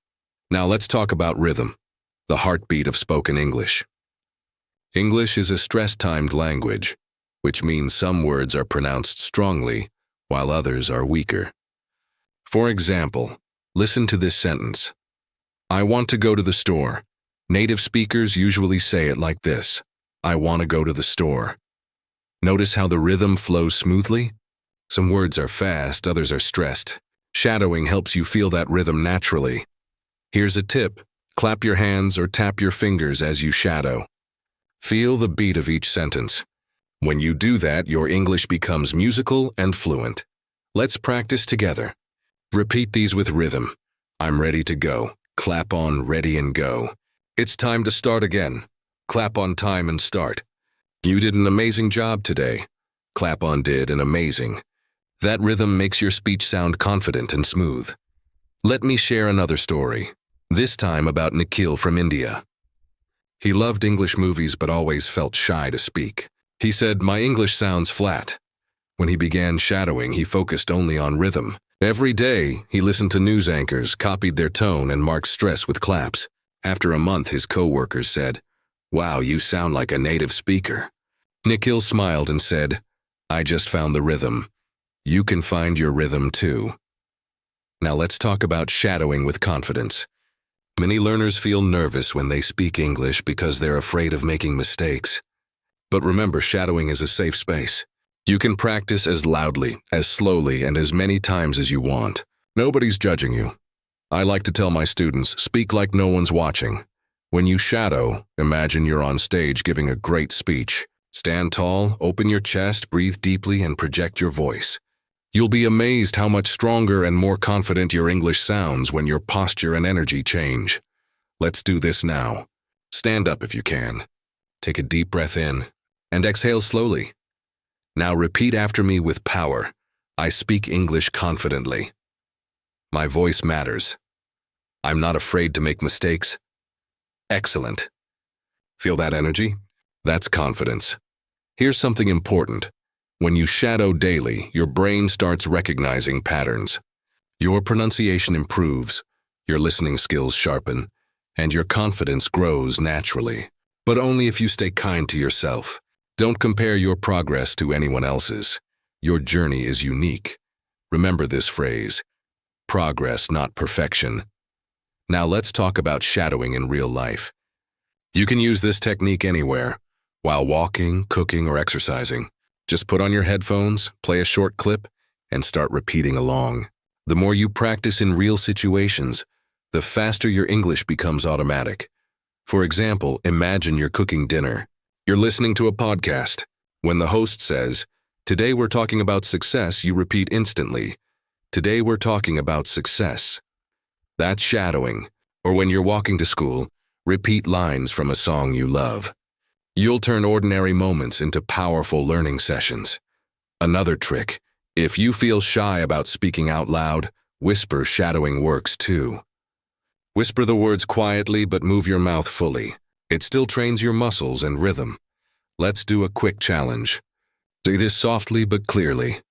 Now let's talk about rhythm, the heartbeat of spoken English. English is a stress-timed language, which means some words are pronounced strongly, while others are weaker. For example, listen to this sentence. I want to go to the store. Native speakers usually say it like this. I want to go to the store. Notice how the rhythm flows smoothly? Some words are fast, others are stressed. Shadowing helps you feel that rhythm naturally. Here's a tip. Clap your hands or tap your fingers as you shadow. Feel the beat of each sentence. When you do that, your English becomes musical and fluent. Let's practice together. Repeat these with rhythm. I'm ready to go. Clap on, ready and go. It's time to start again. Clap on, time and start. You did an amazing job today. Clap on, did an amazing. That rhythm makes your speech sound confident and smooth. Let me share another story, this time about Nikhil from India. He loved English movies but always felt shy to speak. He said, "My English sounds flat." When he began shadowing, he focused only on rhythm. Every day, he listened to news anchors, copied their tone, and marked stress with claps. After a month, his co-workers said, "Wow, you sound like a native speaker." Nikhil smiled and said, "I just found the rhythm. You can find your rhythm too." Now let's talk about shadowing with confidence. Many learners feel nervous when they speak English because they're afraid of making mistakes. But remember, shadowing is a safe space. You can practice as loudly, as slowly, and as many times as you want. Nobody's judging you. I like to tell my students, speak like no one's watching. When you shadow, imagine you're on stage giving a great speech. Stand tall, open your chest, breathe deeply, and project your voice. You'll be amazed how much stronger and more confident your English sounds when your posture and energy change. Let's do this now. Stand up if you can. Take a deep breath in and exhale slowly. Now repeat after me with power. I speak English confidently. My voice matters. I'm not afraid to make mistakes. Excellent. Feel that energy? That's confidence. Here's something important. When you shadow daily, your brain starts recognizing patterns. Your pronunciation improves, your listening skills sharpen, and your confidence grows naturally. But only if you stay kind to yourself. Don't compare your progress to anyone else's. Your journey is unique. Remember this phrase: progress, not perfection. Now let's talk about shadowing in real life. You can use this technique anywhere, while walking, cooking, or exercising. Just put on your headphones, play a short clip, and start repeating along. The more you practice in real situations, the faster your English becomes automatic. For example, imagine you're cooking dinner. You're listening to a podcast. When the host says, "Today we're talking about success," you repeat instantly, "Today we're talking about success." That's shadowing. Or when you're walking to school, repeat lines from a song you love. You'll turn ordinary moments into powerful learning sessions. Another trick: if you feel shy about speaking out loud, whisper shadowing works too. Whisper the words quietly but move your mouth fully. It still trains your muscles and rhythm. Let's do a quick challenge. Say this softly but clearly.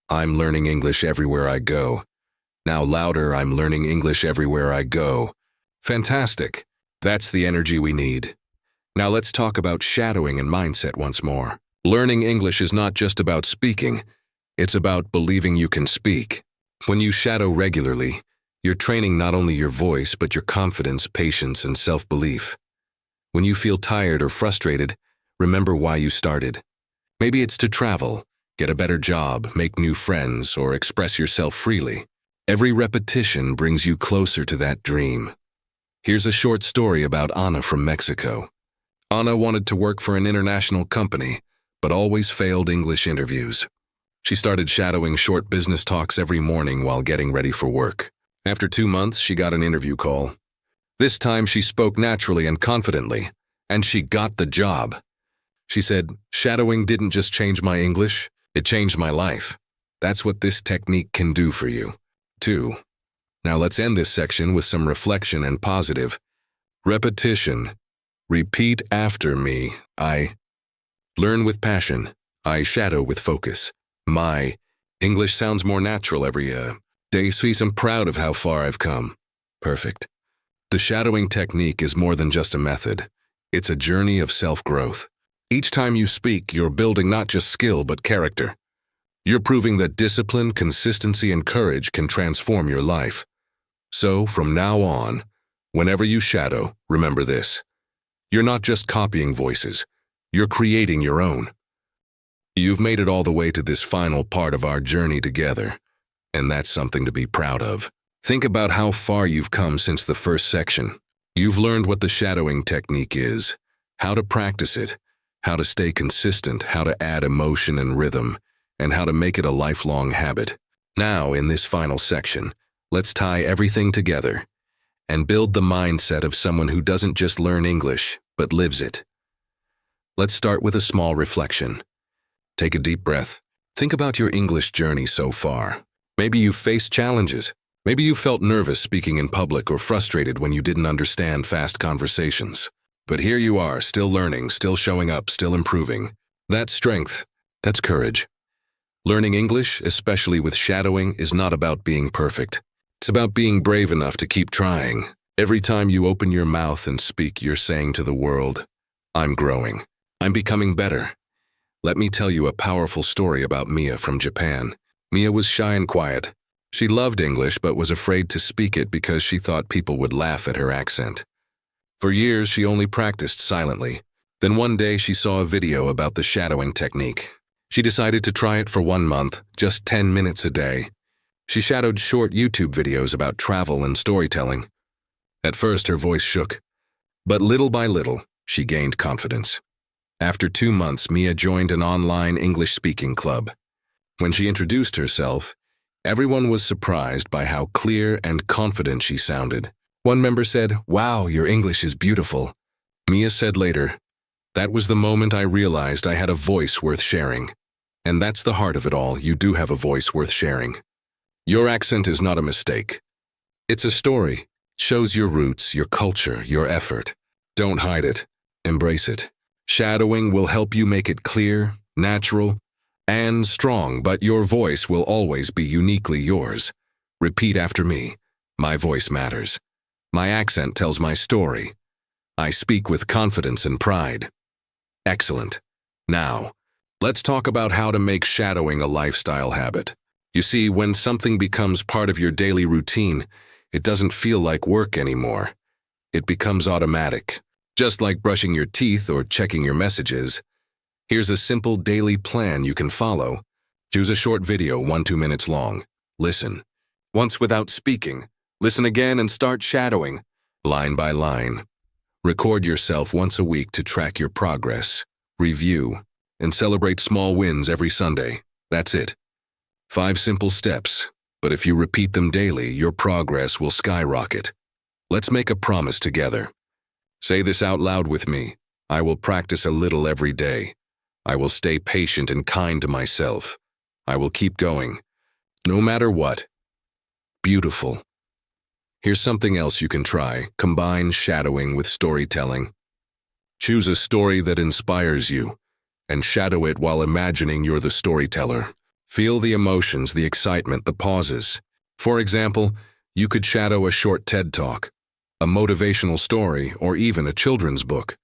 I'm learning English everywhere I go. Now louder: I'm learning English everywhere I go. Fantastic. That's the energy we need. Now let's talk about shadowing and mindset once more. Learning English is not just about speaking. It's about believing you can speak. When you shadow regularly, you're training not only your voice, but your confidence, patience, and self-belief. When you feel tired or frustrated, remember why you started. Maybe it's to travel, get a better job, make new friends, or express yourself freely. Every repetition brings you closer to that dream. Here's a short story about Ana from Mexico. Ana wanted to work for an international company, but always failed English interviews. She started shadowing short business talks every morning while getting ready for work. After 2 months, she got an interview call. This time, she spoke naturally and confidently, and she got the job. She said, "Shadowing didn't just change my English, it changed my life." That's what this technique can do for you, too. Now let's end this section with some reflection and positive. Repetition. Repeat after me. I learn with passion. I shadow with focus. My English sounds more natural every day, so I'm proud of how far I've come. Perfect. The shadowing technique is more than just a method. It's a journey of self-growth. Each time you speak, you're building not just skill, but character. You're proving that discipline, consistency, and courage can transform your life. So, from now on, whenever you shadow, remember this. You're not just copying voices. You're creating your own. You've made it all the way to this final part of our journey together, and that's something to be proud of. Think about how far you've come since the first section. You've learned what the shadowing technique is, how to practice it, how to stay consistent, how to add emotion and rhythm, and how to make it a lifelong habit. Now, in this final section, let's tie everything together and build the mindset of someone who doesn't just learn English, but lives it. Let's start with a small reflection. Take a deep breath. Think about your English journey so far. Maybe you've faced challenges. Maybe you felt nervous speaking in public or frustrated when you didn't understand fast conversations. But here you are, still learning, still showing up, still improving. That's strength. That's courage. Learning English, especially with shadowing, is not about being perfect. It's about being brave enough to keep trying. Every time you open your mouth and speak, you're saying to the world, "I'm growing. I'm becoming better." Let me tell you a powerful story about Mia from Japan. Mia was shy and quiet. She loved English but was afraid to speak it because she thought people would laugh at her accent. For years, she only practiced silently. Then one day, she saw a video about the shadowing technique. She decided to try it for 1 month, just 10 minutes a day. She shadowed short YouTube videos about travel and storytelling. At first, her voice shook, but little by little, she gained confidence. After 2 months, Mia joined an online English-speaking club. When she introduced herself, everyone was surprised by how clear and confident she sounded. One member said, "Wow, your English is beautiful." Mia said later, "That was the moment I realized I had a voice worth sharing." And that's the heart of it all. You do have a voice worth sharing. Your accent is not a mistake. It's a story. It shows your roots, your culture, your effort. Don't hide it. Embrace it. Shadowing will help you make it clear, natural, and strong, but your voice will always be uniquely yours. Repeat after me. My voice matters. My accent tells my story. I speak with confidence and pride. Excellent. Now, let's talk about how to make shadowing a lifestyle habit. You see, when something becomes part of your daily routine, it doesn't feel like work anymore. It becomes automatic, just like brushing your teeth or checking your messages. Here's a simple daily plan you can follow. Choose a short video, 1-2 minutes long. Listen. Once without speaking. Listen again and start shadowing, line by line. Record yourself once a week to track your progress, review, and celebrate small wins every Sunday. That's it. 5 simple steps, but if you repeat them daily, your progress will skyrocket. Let's make a promise together. Say this out loud with me. I will practice a little every day. I will stay patient and kind to myself. I will keep going, no matter what. Beautiful. Here's something else you can try. Combine shadowing with storytelling. Choose a story that inspires you, and shadow it while imagining you're the storyteller. Feel the emotions, the excitement, the pauses. For example, you could shadow a short TED Talk, a motivational story, or even a children's book.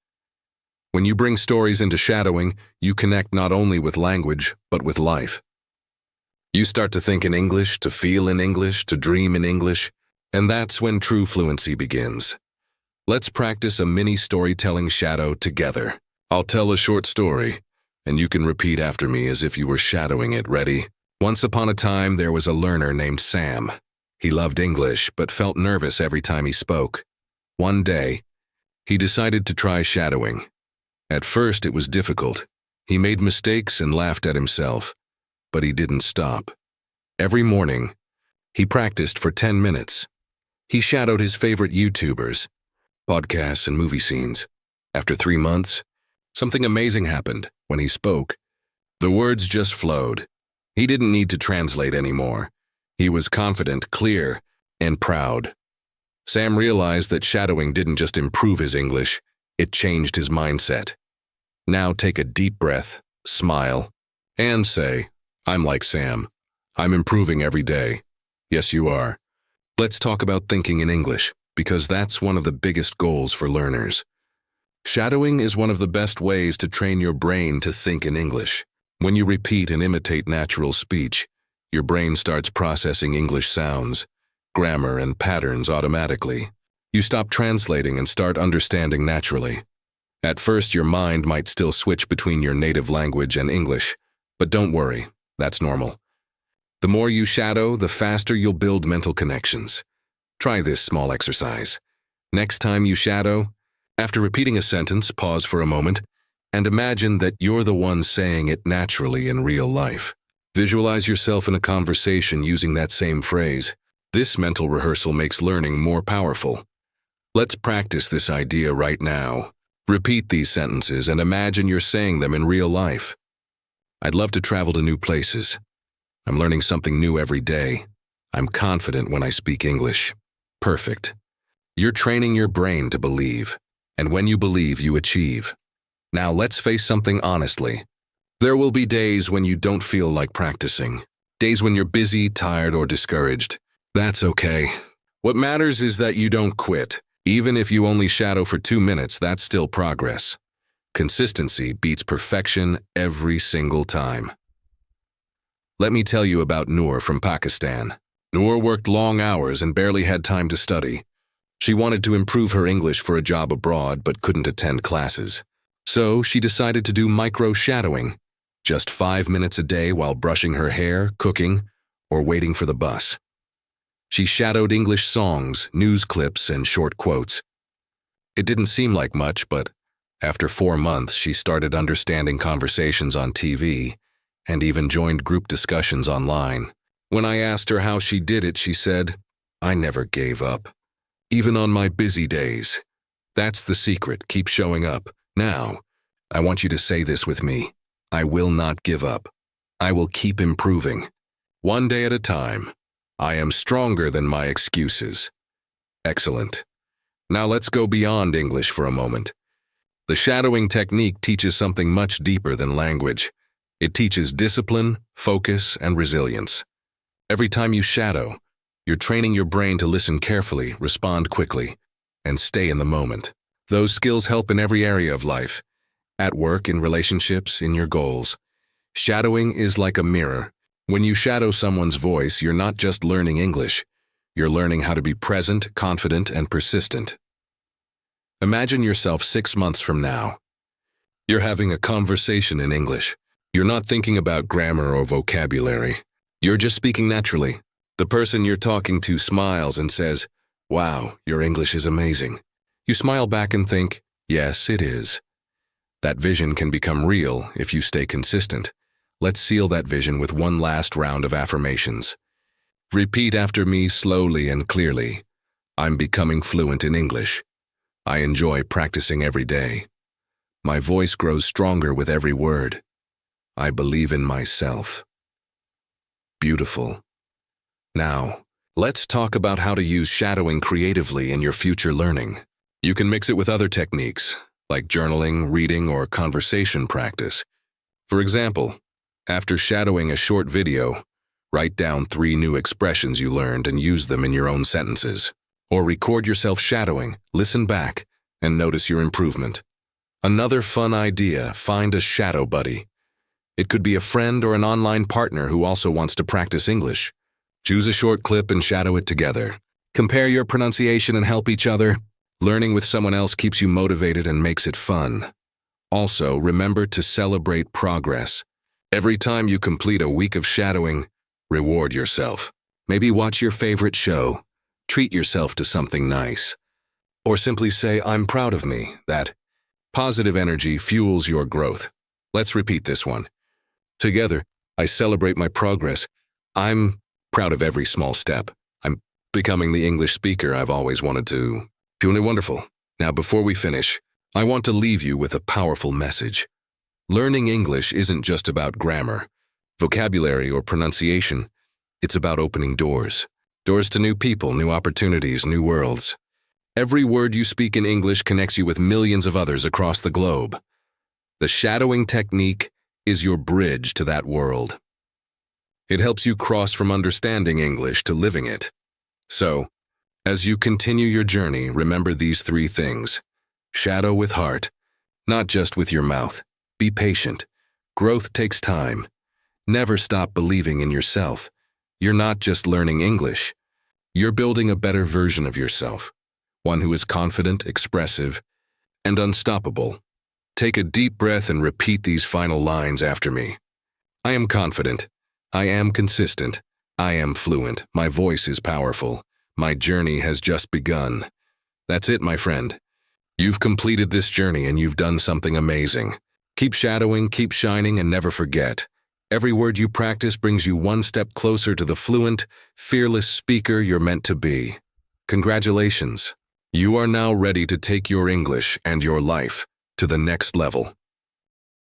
When you bring stories into shadowing, you connect not only with language, but with life. You start to think in English, to feel in English, to dream in English, and that's when true fluency begins. Let's practice a mini storytelling shadow together. I'll tell a short story, and you can repeat after me as if you were shadowing it. Ready? Once upon a time, there was a learner named Sam. He loved English, but felt nervous every time he spoke. One day, he decided to try shadowing. At first, it was difficult. He made mistakes and laughed at himself, but he didn't stop. Every morning, he practiced for 10 minutes. He shadowed his favorite YouTubers, podcasts, and movie scenes. After 3 months, something amazing happened. When he spoke, the words just flowed. He didn't need to translate anymore. He was confident, clear, and proud. Sam realized that shadowing didn't just improve his English, it changed his mindset. Now take a deep breath, smile, and say, I'm like Sam. I'm improving every day. Yes, you are. Let's talk about thinking in English, because that's one of the biggest goals for learners. Shadowing is one of the best ways to train your brain to think in English. When you repeat and imitate natural speech, your brain starts processing English sounds, grammar, and patterns automatically. You stop translating and start understanding naturally. At first, your mind might still switch between your native language and English, but don't worry, that's normal. The more you shadow, the faster you'll build mental connections. Try this small exercise. Next time you shadow, after repeating a sentence, pause for a moment and imagine that you're the one saying it naturally in real life. Visualize yourself in a conversation using that same phrase. This mental rehearsal makes learning more powerful. Let's practice this idea right now. Repeat these sentences and imagine you're saying them in real life. I'd love to travel to new places. I'm learning something new every day. I'm confident when I speak English. Perfect. You're training your brain to believe, and when you believe, you achieve. Now let's face something honestly. There will be days when you don't feel like practicing. Days when you're busy, tired, or discouraged. That's okay. What matters is that you don't quit. Even if you only shadow for 2 minutes, that's still progress. Consistency beats perfection every single time. Let me tell you about Noor from Pakistan. Noor worked long hours and barely had time to study. She wanted to improve her English for a job abroad but couldn't attend classes. So she decided to do micro-shadowing, just 5 minutes a day while brushing her hair, cooking, or waiting for the bus. She shadowed English songs, news clips, and short quotes. It didn't seem like much, but after 4 months, she started understanding conversations on TV and even joined group discussions online. When I asked her how she did it, she said, I never gave up. Even on my busy days. That's the secret. Keep showing up. Now, I want you to say this with me. I will not give up. I will keep improving. One day at a time. I am stronger than my excuses. Excellent. Now let's go beyond English for a moment. The shadowing technique teaches something much deeper than language. It teaches discipline, focus, and resilience. Every time you shadow, you're training your brain to listen carefully, respond quickly, and stay in the moment. Those skills help in every area of life. At work, in relationships, in your goals. Shadowing is like a mirror. When you shadow someone's voice, you're not just learning English. You're learning how to be present, confident, and persistent. Imagine yourself 6 months from now. You're having a conversation in English. You're not thinking about grammar or vocabulary. You're just speaking naturally. The person you're talking to smiles and says, "Wow, your English is amazing." You smile back and think, "Yes, it is." That vision can become real if you stay consistent. Let's seal that vision with one last round of affirmations. Repeat after me slowly and clearly. I'm becoming fluent in English. I enjoy practicing every day. My voice grows stronger with every word. I believe in myself. Beautiful. Now, let's talk about how to use shadowing creatively in your future learning. You can mix it with other techniques, like journaling, reading, or conversation practice. For example, after shadowing a short video, write down 3 new expressions you learned and use them in your own sentences. Or record yourself shadowing, listen back, and notice your improvement. Another fun idea, find a shadow buddy. It could be a friend or an online partner who also wants to practice English. Choose a short clip and shadow it together. Compare your pronunciation and help each other. Learning with someone else keeps you motivated and makes it fun. Also, remember to celebrate progress. Every time you complete a week of shadowing, reward yourself. Maybe watch your favorite show. Treat yourself to something nice. Or simply say, "I'm proud of me." That positive energy fuels your growth. Let's repeat this one. Together, I celebrate my progress. I'm proud of every small step. I'm becoming the English speaker I've always wanted to. Feeling wonderful. Now, before we finish, I want to leave you with a powerful message. Learning English isn't just about grammar, vocabulary, or pronunciation. It's about opening doors. Doors to new people, new opportunities, new worlds. Every word you speak in English connects you with millions of others across the globe. The shadowing technique is your bridge to that world. It helps you cross from understanding English to living it. So, as you continue your journey, remember these 3 things. Shadow with heart, not just with your mouth. Be patient. Growth takes time. Never stop believing in yourself. You're not just learning English. You're building a better version of yourself, one who is confident, expressive, and unstoppable. Take a deep breath and repeat these final lines after me. I am confident. I am consistent. I am fluent. My voice is powerful. My journey has just begun. That's it, my friend. You've completed this journey and you've done something amazing. Keep shadowing, keep shining, and never forget. Every word you practice brings you one step closer to the fluent, fearless speaker you're meant to be. Congratulations. You are now ready to take your English and your life to the next level.